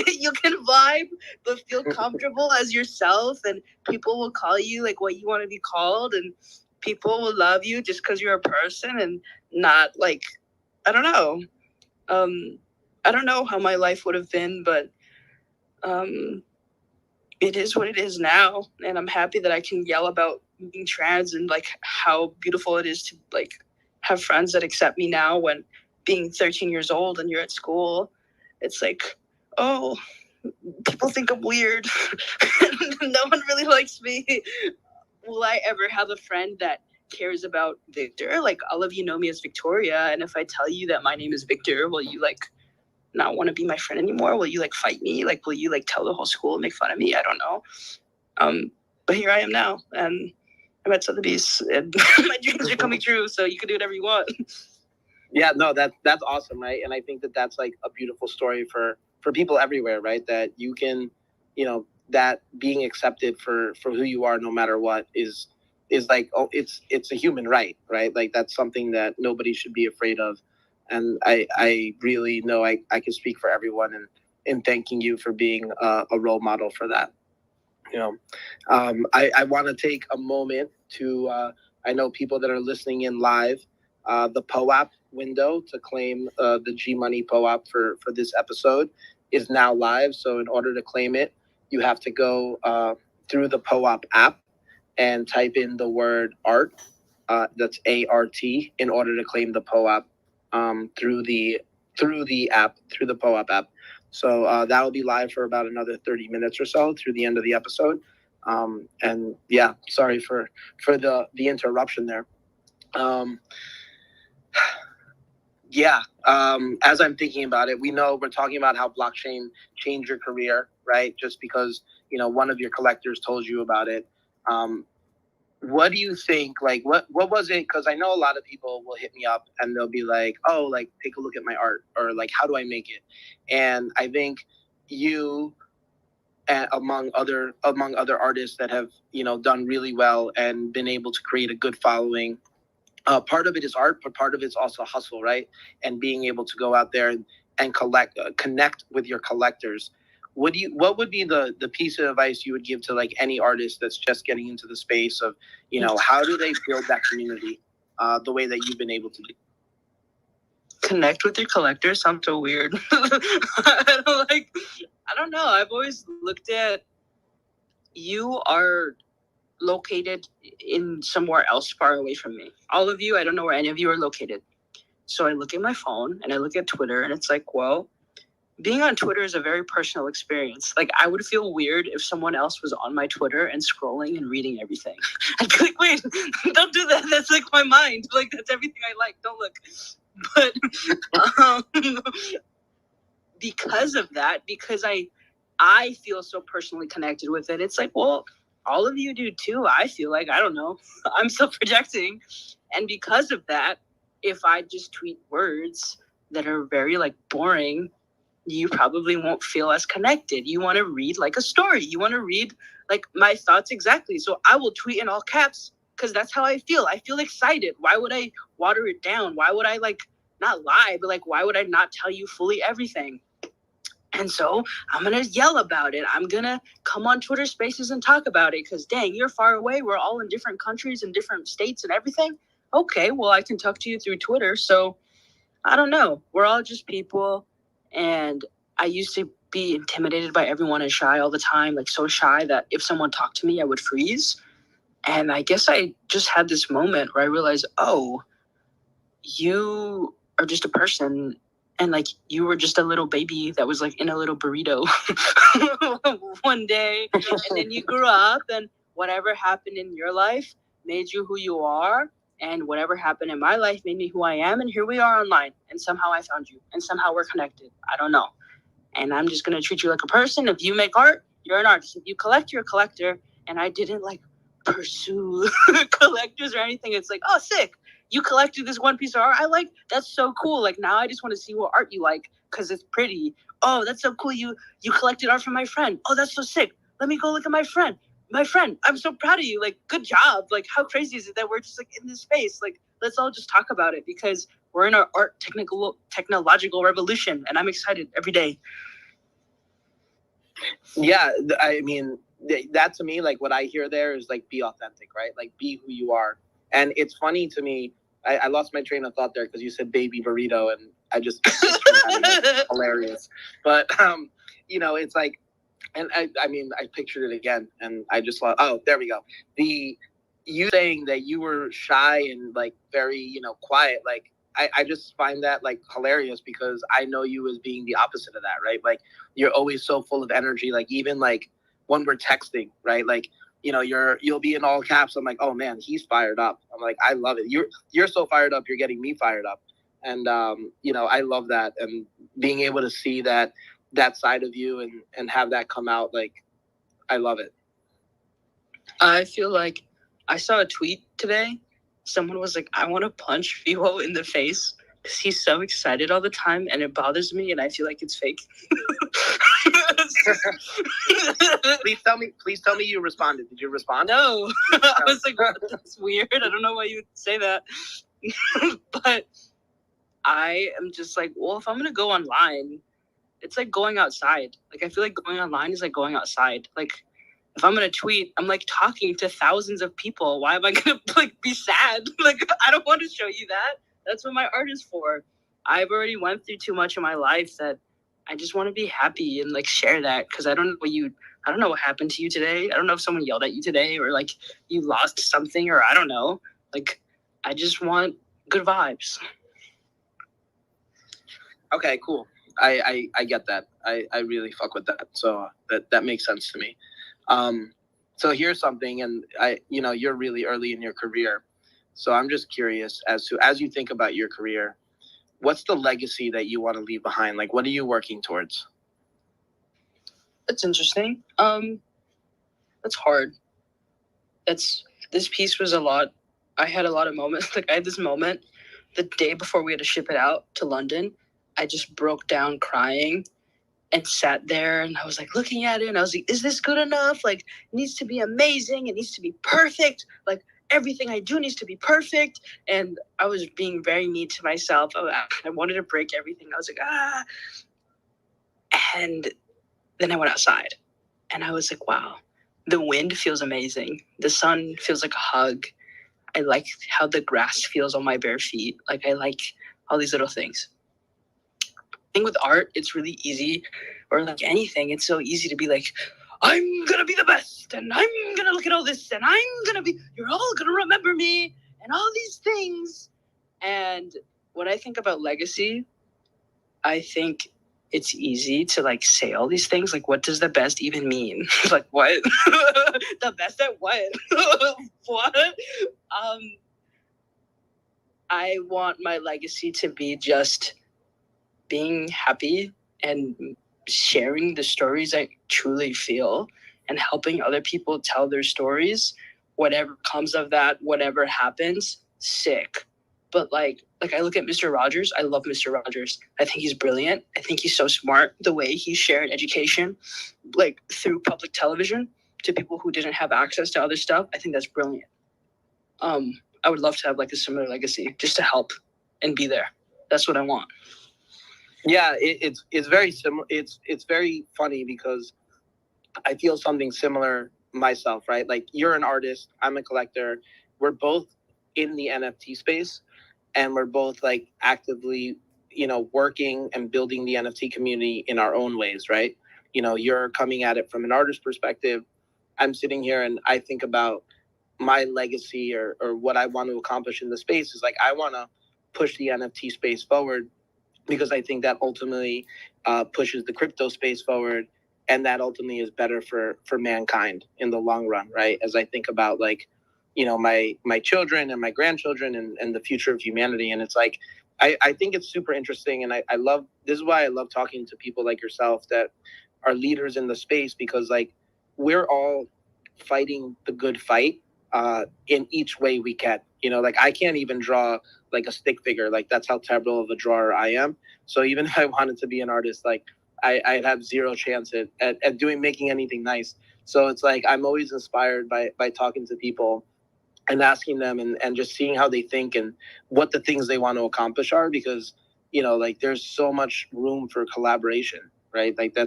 you can vibe, but feel comfortable as yourself. And people will call you like what you want to be called. And people will love you just because you're a person, and not like, I don't know. I don't know how my life would have been, but it is what it is now, and I'm happy that I can yell about being trans and like how beautiful it is to like have friends that accept me now. When being 13 years old and you're at school, it's like, oh, people think I'm weird. No one really likes me. Will I ever have a friend that cares about Victor? Like, all of you know me as Victoria, and if I tell you that my name is Victor, will you like not want to be my friend anymore? Will you like fight me? Like, will you like tell the whole school and make fun of me? I don't know. But here I am now, and I'm at Sotheby's, and my dreams are coming true. So you can do whatever you want. Yeah, no, that's awesome, right? And I think that's like a beautiful story for people everywhere, right? That you can, that being accepted for who you are, no matter what, is like, oh, it's a human right? Like that's something that nobody should be afraid of. And I really know I can speak for everyone in thanking you for being a role model for that. I want to take a moment to, I know people that are listening in live, the POAP window to claim the Gmoney POAP for this episode is now live. So in order to claim it, you have to go through the POAP app and type in the word art, that's ART, in order to claim the POAP through the app, through the POAP app. So that will be live for about another 30 minutes or so through the end of the episode. And yeah, sorry for the interruption there. As I'm thinking about it, we know we're talking about how blockchain changed your career, right? Just because, one of your collectors told you about it. what do you think? Like, what was it? Because I know a lot of people will hit me up and they'll be like, "Oh, like take a look at my art," or like, "How do I make it?" And I think you, among other artists that have done really well and been able to create a good following. Part of it is art, but part of it's also hustle, right? And being able to go out there and connect with your collectors. What would be the piece of advice you would give to like any artist that's just getting into the space of, how do they build that community the way that you've been able to do? Connect with your collectors sounds so weird. I don't know. I've always looked at you are located in somewhere else far away from me. All of you, I don't know where any of you are located. So I look at my phone and I look at Twitter and it's like, well, being on Twitter is a very personal experience. Like, I would feel weird if someone else was on my Twitter and scrolling and reading everything. I'd be like, wait, don't do that. That's like my mind. Like, that's everything I like. Don't look. But because of that, because I feel so personally connected with it, it's like, well, all of you do too. I feel like, I don't know, I'm still projecting. And because of that, if I just tweet words that are very like boring, you probably won't feel as connected. You want to read like a story. You want to read like my thoughts exactly. So I will tweet in all caps because that's how I feel. I feel excited. Why would I water it down? Why would I like not lie, but like, why would I not tell you fully everything? And so I'm going to yell about it. I'm going to come on Twitter Spaces and talk about it because, dang, you're far away. We're all in different countries and different states and everything. Okay, well, I can talk to you through Twitter. So I don't know. We're all just people. And I used to be intimidated by everyone and shy all the time, like so shy that if someone talked to me, I would freeze. And I guess I just had this moment where I realized, oh, you are just a person. And like you were just a little baby that was like in a little burrito one day. And then you grew up and whatever happened in your life made you who you are. And whatever happened in my life made me who I am. And here we are online. And somehow I found you. And somehow we're connected. I don't know. And I'm just going to treat you like a person. If you make art, you're an artist. If you collect, you're a collector. And I didn't like pursue collectors or anything. It's like, oh, sick. You collected this one piece of art I like. That's so cool. Like now I just want to see what art you like because it's pretty. Oh, that's so cool. You collected art from my friend. Oh, that's so sick. Let me go look at my friend. I'm so proud of you. Like, good job. Like, how crazy is it that we're just like in this space? Like, let's all just talk about it because we're in our art technological revolution, and I'm excited every day. Yeah, I mean, that to me, like what I hear there is like be authentic, right? Like be who you are. And it's funny to me. I lost my train of thought there because you said baby burrito, and I just hilarious. But it's like. And I mean, I pictured it again, and I just thought, oh, there we go. You saying that you were shy and like very, quiet, like I just find that like hilarious because I know you as being the opposite of that, right? Like you're always so full of energy. Like even like when we're texting, right? Like you'll be in all caps. I'm like, oh man, he's fired up. I'm like, I love it. You're so fired up. You're getting me fired up, and I love that and being able to see that side of you and have that come out, like I love it. I feel like I saw a tweet today. Someone was like, I want to punch FEWO in the face because he's so excited all the time and it bothers me and I feel like it's fake. Please tell me you responded. Did you respond? No. I was like, that's weird. I don't know why you would say that. But I am just like, well, if I'm going to go online, it's like going outside. Like, I feel like going online is like going outside. Like, if I'm going to tweet, I'm like talking to thousands of people. Why am I going to like be sad? Like, I don't want to show you that. That's what my art is for. I've already went through too much in my life that I just want to be happy and like share that. Cause I don't know what happened to you today. I don't know if someone yelled at you today or like you lost something or I don't know. Like, I just want good vibes. Okay, cool. I get that. I really fuck with that. So that makes sense to me. So here's something, and you're really early in your career. So I'm just curious as you think about your career, what's the legacy that you want to leave behind? Like, what are you working towards? That's interesting. That's hard. this piece was a lot. I had a lot of moments. Like I had this moment the day before we had to ship it out to London. I just broke down crying and sat there, and I was like looking at it, and I was like, is this good enough? Like, it needs to be amazing. It needs to be perfect. Like, everything I do needs to be perfect. And I was being very mean to myself. I wanted to break everything. I was like, ah. And then I went outside, and I was like, wow, the wind feels amazing. The sun feels like a hug. I like how the grass feels on my bare feet. Like, I like all these little things. Thing with art, it's really easy, or like anything, it's so easy to be like, I'm gonna be the best, and I'm gonna look at all this, and you're all gonna remember me, and all these things. And when I think about legacy, I think it's easy to like say all these things. Like, what does the best even mean? Like, what? The best at what? What? I want my legacy to be just being happy and sharing the stories I truly feel and helping other people tell their stories. Whatever comes of that, whatever happens, sick. But like I look at Mr. Rogers. I love Mr. Rogers. I think he's brilliant. I think he's so smart. The way he shared education, like through public television to people who didn't have access to other stuff, I think that's brilliant. I would love to have like a similar legacy, just to help and be there. That's what I want. Yeah, it's very similar. It's very funny because I feel something similar myself, right? Like, you're an artist, I'm a collector. We're both in the NFT space, and we're both like actively, working and building the NFT community in our own ways, right? You're coming at it from an artist perspective. I'm sitting here and I think about my legacy or what I want to accomplish in the space is like, I want to push the NFT space forward, because I think that ultimately pushes the crypto space forward, and that ultimately is better for mankind in the long run, right? As I think about like, my children and my grandchildren and the future of humanity. And it's like, I think it's super interesting, and I love, this is why I love talking to people like yourself that are leaders in the space, because like, we're all fighting the good fight in each way we can. Like, I can't even draw like a stick figure. Like, that's how terrible of a drawer I am. So even if I wanted to be an artist, like I'd have zero chance at making anything nice. So it's like, I'm always inspired by talking to people and asking them and just seeing how they think and what the things they want to accomplish are, because, like, there's so much room for collaboration, right? Like,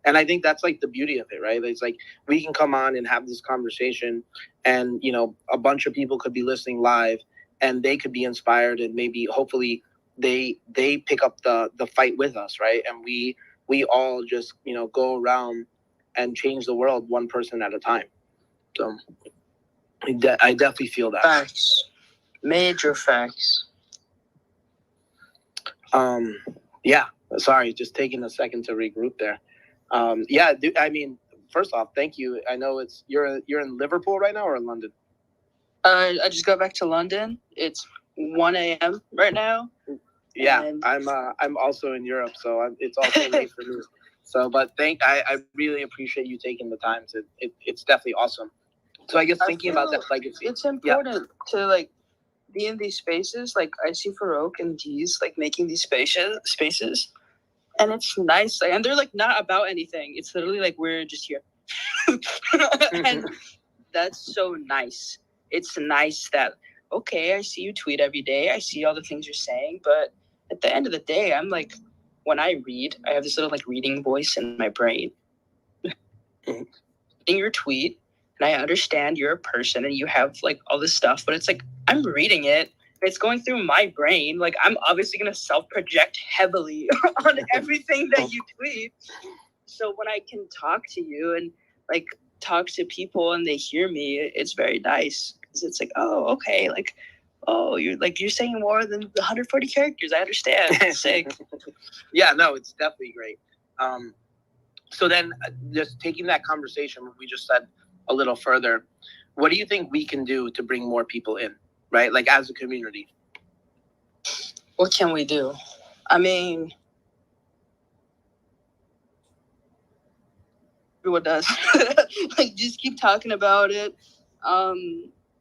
and I think that's like the beauty of it, right? It's like, we can come on and have this conversation, and, a bunch of people could be listening live, and they could be inspired, and maybe hopefully they pick up the fight with us, right? And we all just, go around and change the world one person at a time. So I definitely feel that. Facts. Major facts. Yeah. Sorry, just taking a second to regroup there. Yeah, dude, I mean, first off, thank you. I know you're in Liverpool right now, or in London? I just got back to London. It's 1 a.m. right now. Yeah, and I'm also in Europe, so it's also late for me. So, but I really appreciate you taking the time to. It's definitely awesome. So I guess thinking about that legacy, it's important to like be in these spaces. Like, I see FEWOC and D's like making these spaces, and it's nice. And they're like not about anything. It's literally like, we're just here, and that's so nice. It's nice that, okay, I see you tweet every day. I see all the things you're saying, but at the end of the day, I'm like, when I read, I have this little like reading voice in my brain. Reading your tweet, and I understand you're a person and you have like all this stuff, but it's like, I'm reading it. It's going through my brain. Like, I'm obviously going to self-project heavily on everything that you tweet. So when I can talk to you and like talk to people and they hear me, it's very nice. Because it's like, oh, okay. Like, oh, you're saying more than 140 characters. I understand. It's sick. Yeah, no, it's definitely great. So then just taking that conversation, what we just said a little further, what do you think we can do to bring more people in, right? Like, as a community. What can we do? I mean, everyone does. Like, just keep talking about it.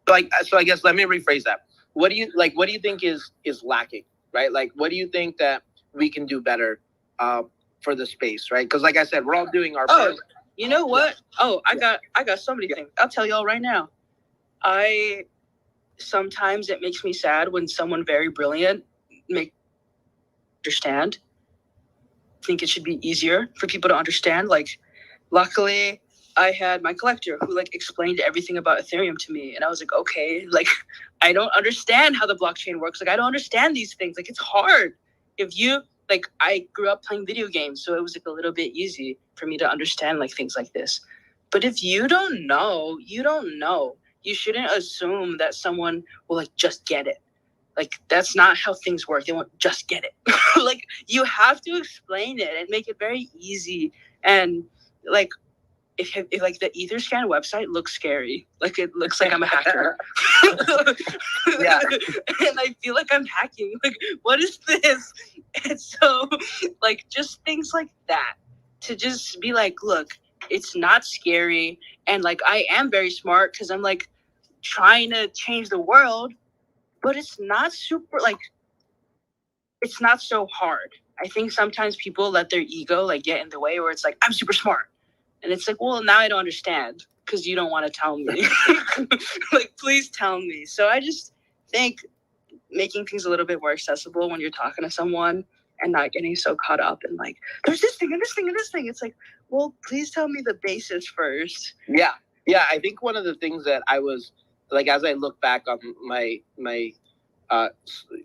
So I guess let me rephrase that. What do you think is lacking, right? Like, what do you think that we can do better for the space, right? Because like I said, we're all doing our part. You know what? Oh, I got so many things. I'll tell y'all right now. Sometimes it makes me sad when someone very brilliant understand. I think it should be easier for people to understand. Like, luckily, I had my collector who like explained everything about Ethereum to me, and I was like, okay, like I don't understand how the blockchain works. Like I don't understand these things. Like it's hard. If you like, I grew up playing video games, so it was like a little bit easy for me to understand like things like this. But if you don't know, you don't know. You shouldn't assume that someone will like just get it. Like that's not how things work. They won't just get it. Like you have to explain it and make it very easy. And like if like the Etherscan website looks scary, like it looks like I'm a hacker. Yeah. And I feel like I'm hacking. Like what is this? And so like just things like that, to just be like, look, it's not scary. And like I am very smart because I'm like trying to change the world, but it's not super like it's not so hard. I think sometimes people let their ego like get in the way where it's like I'm super smart. And it's like, well, now I don't understand because you don't want to tell me. Like, please tell me. So I just think making things a little bit more accessible when you're talking to someone and not getting so caught up in like, there's this thing and this thing and this thing. It's like, well, please tell me the basis first. Yeah. Yeah. I think one of the things that I was like, as I look back on my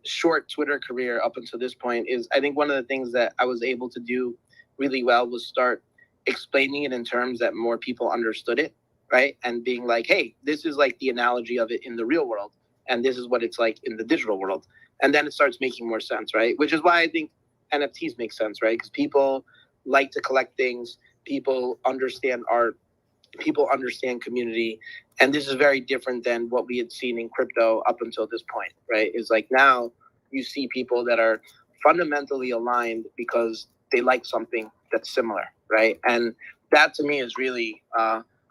short Twitter career up until this point, is I think one of the things that I was able to do really well was start explaining it in terms that more people understood it, right? And being like, hey, this is like the analogy of it in the real world, and this is what it's like in the digital world. And then it starts making more sense, right? Which is why I think NFTs make sense, right? Because people like to collect things, people understand art, people understand community, and this is very different than what we had seen in crypto up until this point, right? It's like now you see people that are fundamentally aligned because they like something that's similar, right? And that to me is really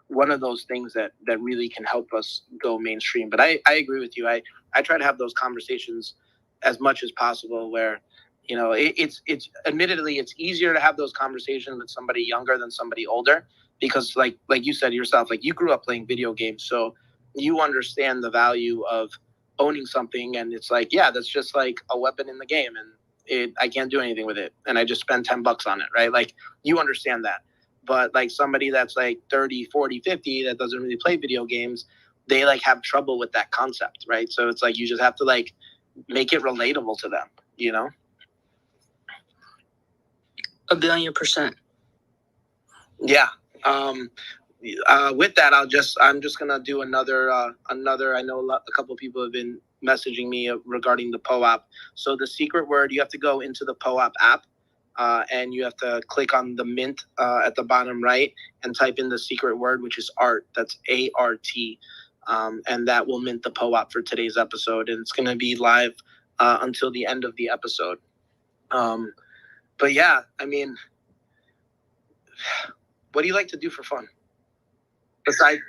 one of those things that really can help us go mainstream. But I agree with you. I try to have those conversations as much as possible where, you know, it's admittedly, it's easier to have those conversations with somebody younger than somebody older, because like you said yourself, like you grew up playing video games, so you understand the value of owning something, and it's like, yeah, that's just like a weapon in the game, and I can't do anything with it, and I just spend $10 on it, right? Like you understand that. But like somebody that's like 30, 40, 50 that doesn't really play video games, they like have trouble with that concept, right? So it's like you just have to like make it relatable to them, you know? 1,000,000,000%. Yeah. With that, I'm just gonna do another. I know a couple of people have been messaging me regarding the POAP. So the secret word, you have to go into the POAP app, and you have to click on the mint at the bottom right and type in the secret word, which is art. That's ART, and that will mint the POAP for today's episode, and it's gonna be live until the end of the episode. But yeah, I mean, what do you like to do for fun? Besides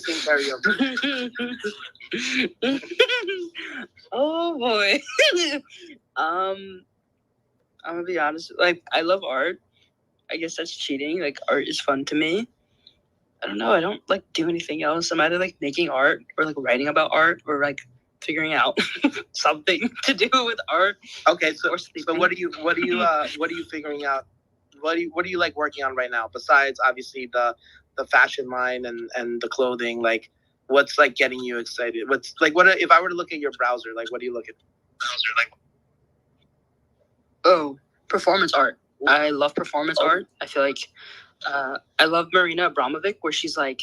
sing karaoke. Oh boy. I'm gonna be honest. Like I love art. I guess that's cheating. Like art is fun to me. I don't know. I don't like do anything else. I'm either like making art or like writing about art or like figuring out something to do with art. Okay, so what are you figuring out? What do you like working on right now besides obviously the fashion line and the clothing? Like what's like getting you excited? What's like what if I were to look at your browser, like what do you look at? Oh, performance art. I love performance art. I feel like I love Marina Abramovic, where she's like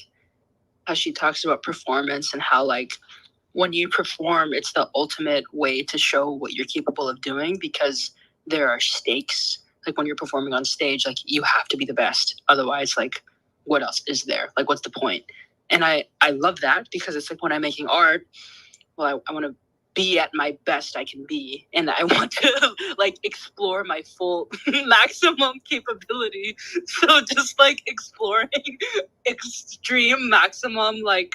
how she talks about performance and how like when you perform, it's the ultimate way to show what you're capable of doing, because there are stakes. Like when you're performing on stage, like you have to be the best. Otherwise, like what else is there? Like what's the point? And I love that because it's like when I'm making art, well, I want to be at my best I can be. And I want to like explore my full maximum capability. So just like exploring extreme maximum like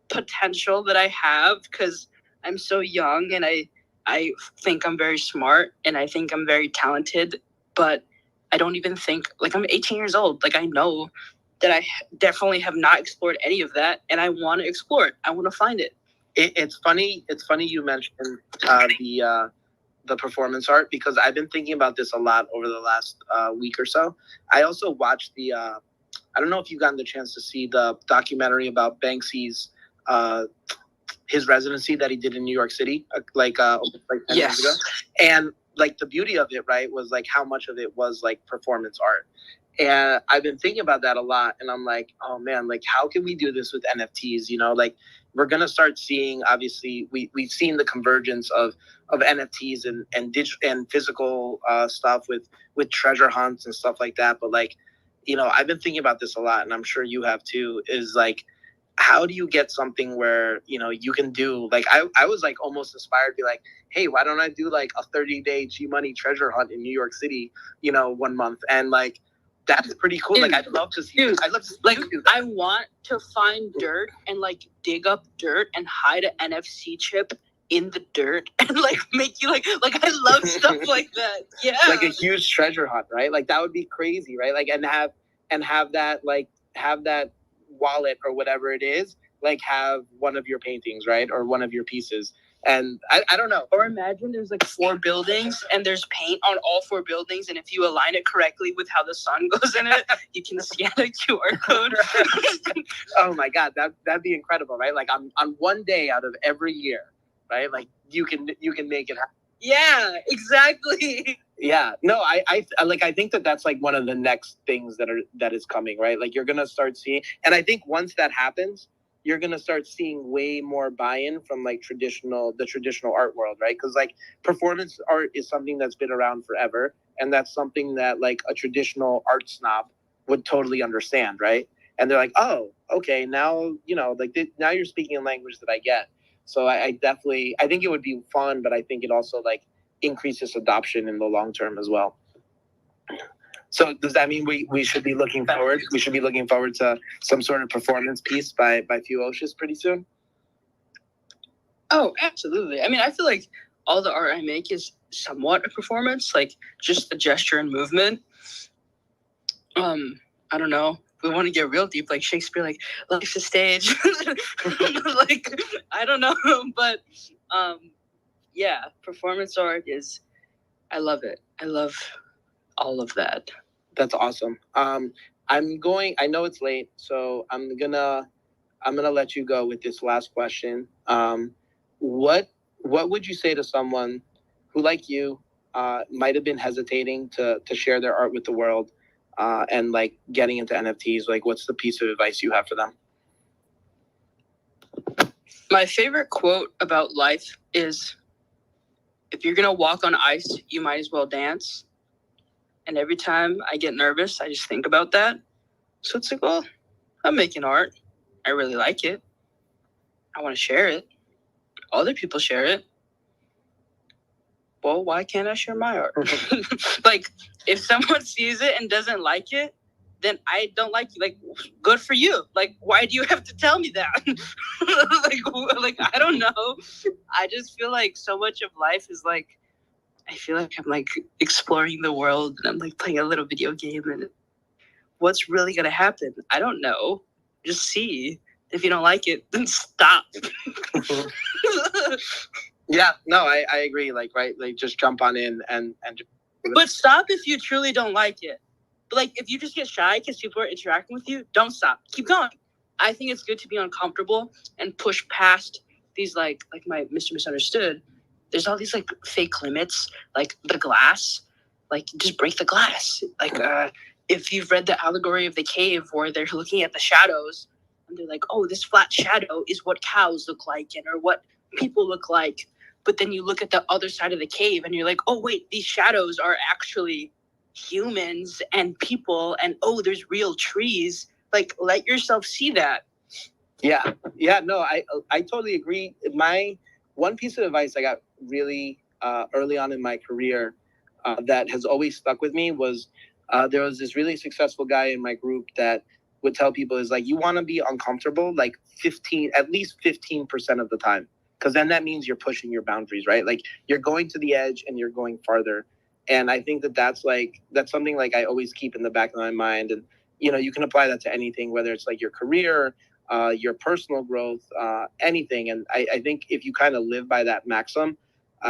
potential that I have because I'm so young and I think I'm very smart and I think I'm very talented, but I don't even think like I'm 18 years old. Like I know that I definitely have not explored any of that and I want to explore it. I want to find it. It's funny. It's funny you mentioned the performance art because I've been thinking about this a lot over the last week or so. I also watched the. I don't know if you've gotten the chance to see the documentary about Banksy's his residency that he did in New York City, like 10 years ago. And like the beauty of it, right, was like how much of it was like performance art. And I've been thinking about that a lot. And I'm like, oh man, like how can we do this with NFTs? You know, like we're going to start seeing, obviously, we've seen the convergence of NFTs and digital and physical stuff with treasure hunts and stuff like that. But like, you know, I've been thinking about this a lot and I'm sure you have too, is like, how do you get something where, you know, you can do like, I was like almost inspired to be like, hey, why don't I do like a 30-day Gmoney treasure hunt in New York City, you know, 1 month. And like, that's pretty cool. Dude, like, I'd love to see dude, I'd love to like, do that. I want to find dirt and like dig up dirt and hide an NFC chip in the dirt and like make you like I love stuff like that. Yeah. Like a huge treasure hunt, right? Like that would be crazy, right? Like and have that wallet or whatever it is, like have one of your paintings, right? Or one of your pieces. And I don't know. Or imagine there's like 4 buildings and there's paint on all 4 buildings. And if you align it correctly with how the sun goes in it, you can scan a QR code. Oh my God, that'd be incredible, right? Like on one day out of every year, right? Like you can make it happen. Yeah, exactly. Yeah, no, I think that's like one of the next things that is coming, right? Like you're gonna start seeing, and I think once that happens, you're gonna start seeing way more buy-in from like the traditional art world, right? Because like performance art is something that's been around forever, and that's something that like a traditional art snob would totally understand, right? And they're like, oh, okay, now you know, like now you're speaking a language that I get. So I definitely, I think it would be fun, but I think it also like increases adoption in the long term as well. So does that mean we should be looking forward? We should be looking forward to some sort of performance piece by FEWOCiOUS pretty soon? Oh, absolutely. I mean, I feel like all the art I make is somewhat a performance, like just the gesture and movement. I don't know. We want to get real deep, like Shakespeare, like life's a stage. Like I don't know, but yeah, performance art is. I love it. I love all of that. That's awesome. I know it's late, so I'm gonna let you go with this last question. What would you say to someone who, like you, might have been hesitating to share their art with the world, and like getting into NFTs? Like, what's the piece of advice you have for them? My favorite quote about life is, if you're gonna walk on ice, you might as well dance. And every time I get nervous, I just think about that. So it's like, well, I'm making art. I really like it. I want to share it. Other people share it. Well, why can't I share my art? Like, if someone sees it and doesn't like it, then I don't like you. Like, good for you. Like, why do you have to tell me that? like, I don't know. I just feel like so much of life is like, I feel like I'm like exploring the world and I'm like playing a little video game and what's really going to happen? I don't know. Just see. If you don't like it, then stop. Yeah, no, I agree. Like, right, like just jump on in and just... But stop if you truly don't like it. But like, if you just get shy because people are interacting with you, don't stop. Keep going. I think it's good to be uncomfortable and push past these like my Mr. Misunderstood. There's all these like fake limits, like the glass. Like, just break the glass. Like, if you've read the allegory of the cave where they're looking at the shadows and they're like, oh, this flat shadow is what cows look like and or what people look like. But then you look at the other side of the cave and you're like, oh, wait, these shadows are actually humans and people. And, oh, there's real trees. Like, let yourself see that. Yeah, no, I totally agree. My one piece of advice I got really early on in my career that has always stuck with me was there was this really successful guy in my group that would tell people is like, you want to be uncomfortable like at least 15% of the time. Because then that means you're pushing your boundaries, right? Like you're going to the edge and you're going farther. And I think that's something like I always keep in the back of my mind. And, you can apply that to anything, whether it's like your career, your personal growth, anything. And I think if you kind of live by that maxim,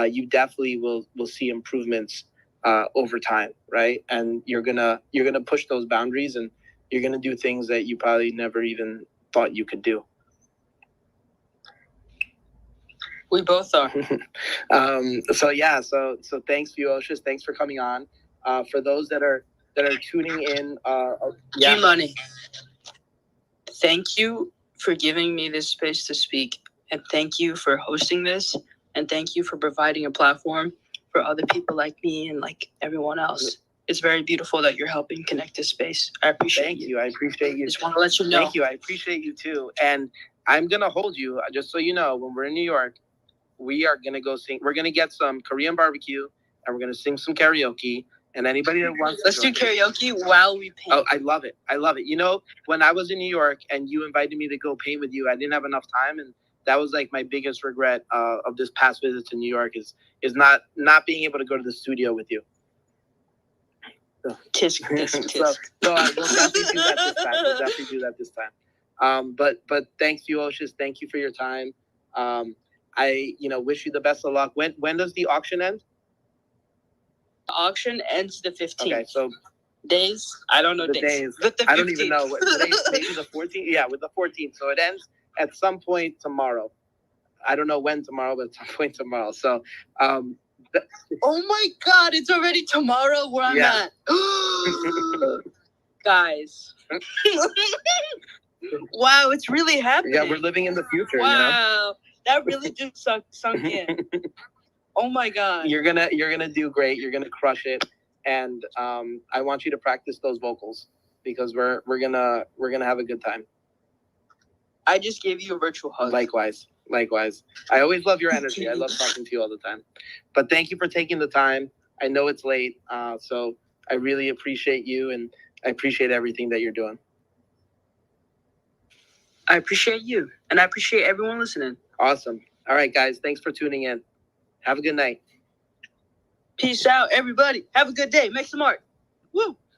you definitely will see improvements over time, right? And you're gonna push those boundaries, and you're gonna do things that you probably never even thought you could do. We both are. So thanks, FEWOCiOUS. Thanks for coming on. For those that are tuning in, gmoney, thank you for giving me this space to speak, and thank you for hosting this, and thank you for providing a platform for other people like me and like everyone else. It's very beautiful that you're helping connect this space. I appreciate you. I appreciate you. Just want to let you know. Thank you. I appreciate you too. And I'm gonna hold you, just so you know, when we're in New York, we are gonna go sing. We're gonna get some Korean barbecue, and we're gonna sing some karaoke. And anybody that wants, let's do karaoke while we paint. Oh, I love it. I love it. When I was in New York and you invited me to go paint with you, I didn't have enough time, and that was like my biggest regret of this past visit to New York is not being able to go to the studio with you. Kiss. So we'll definitely do that this time. But thanks, FEWOCiOUS. Thank you for your time. I wish you the best of luck. When does the auction end? The auction ends the 15th. Okay, so days. I don't know the days. I don't even know. Today's maybe the 14th. Yeah, with the 14th. So it ends at some point tomorrow. I don't know when tomorrow, but at some point tomorrow. So, oh my God! It's already tomorrow where I'm at. Guys. Wow, it's really happening. Yeah, we're living in the future. Wow, that really just sunk in. Oh my God! You're gonna do great. You're gonna crush it, and I want you to practice those vocals because we're gonna have a good time. I just gave you a virtual hug. Likewise. I always love your energy. I love talking to you all the time. But thank you for taking the time. I know it's late, so I really appreciate you, and I appreciate everything that you're doing. I appreciate you, and I appreciate everyone listening. Awesome. All right, guys. Thanks for tuning in. Have a good night. Peace out, everybody. Have a good day. Make some art. Woo!